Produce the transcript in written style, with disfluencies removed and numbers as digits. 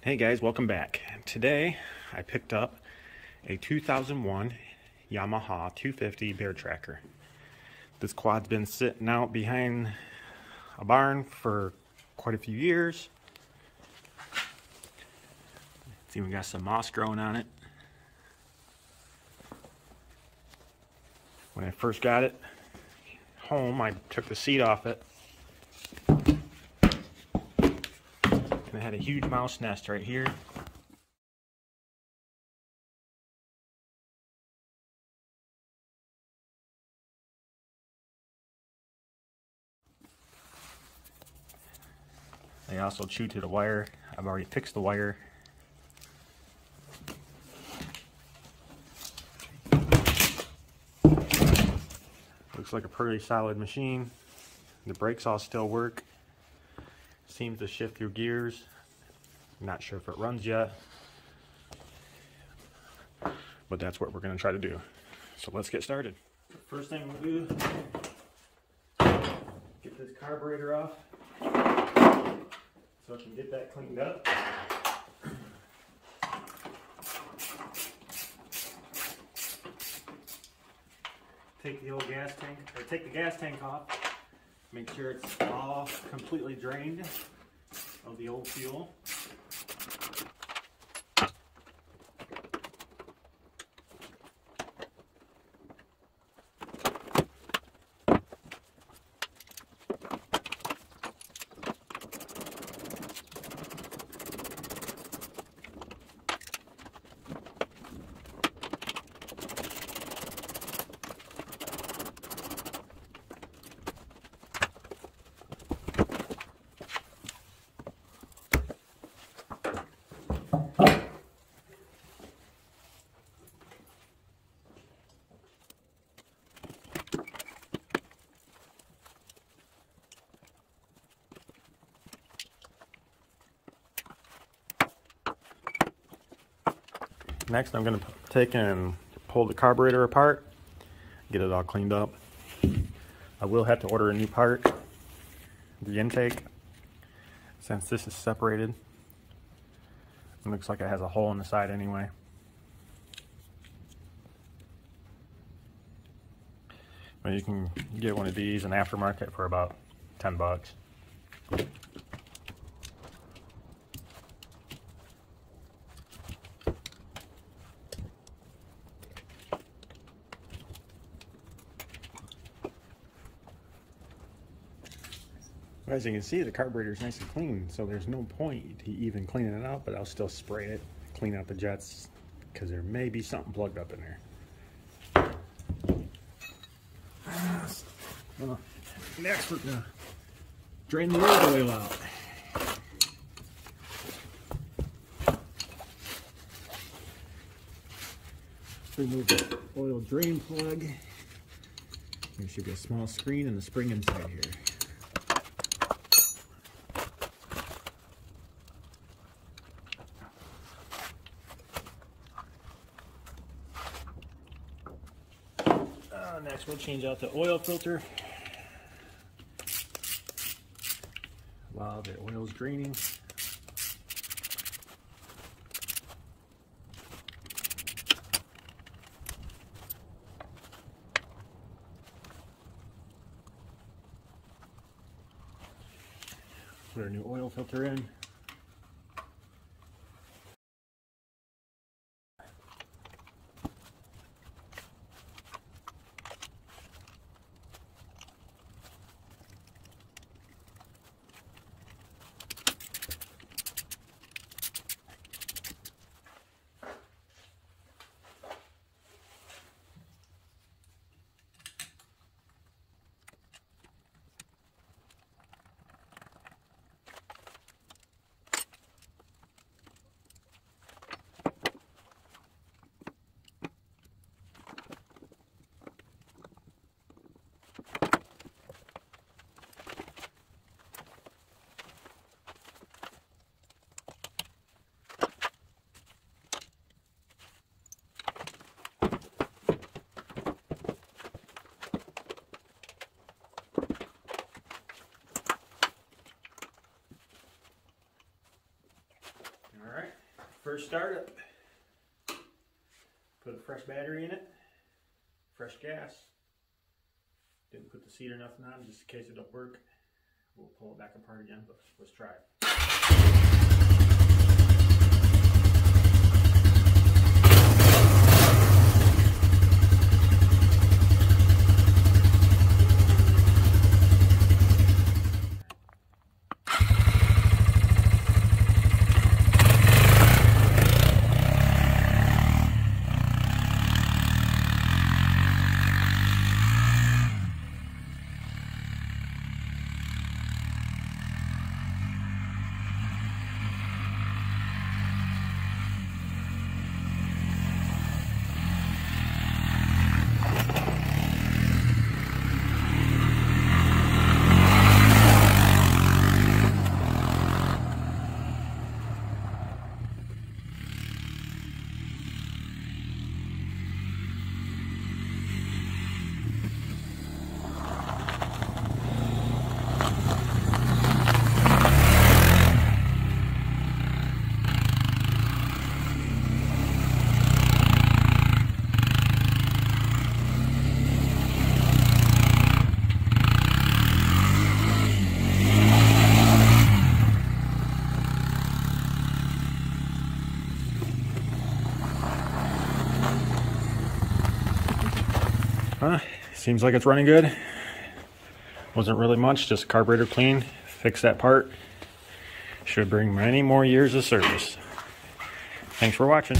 Hey guys, welcome back. Today I picked up a 2001 Yamaha 250 bear tracker. This quad's been sitting out behind a barn for quite a few years. It's even got some moss growing on it. When I first got it home, I took the seat off it. And it had a huge mouse nest right here. They also chewed to the wire. I've already fixed the wire. Looks like a pretty solid machine. The brakes all still work. Seems to shift through gears. Not sure if it runs yet, but that's what we're going to try to do. So let's get started. First thing we'll do, get this carburetor off so I can get that cleaned up. Take the old gas tank, or take the gas tank off. Make sure it's all completely drained of the old fuel. Next, I'm going to take and pull the carburetor apart, get it all cleaned up. I will have to order a new part, the intake, since this is separated. It looks like it has a hole in the side anyway. But you can get one of these in aftermarket for about 10 bucks. As you can see, the carburetor is nice and clean, so there's no point to even cleaning it out, but I'll still spray it, clean out the jets, because there may be something plugged up in there. Next, we're going to drain the oil out. Remove the oil drain plug. There should be a small screen and the spring inside here. Next, we'll change out the oil filter while the oil is draining. Put our new oil filter in. Alright, first startup. Put a fresh battery in it, fresh gas. Didn't put the seat or nothing on just in case it don't work. We'll pull it back apart again, but let's try it. Seems like it's running good. Wasn't really much, just carburetor clean. Fix that part. Should bring many more years of service. Thanks for watching.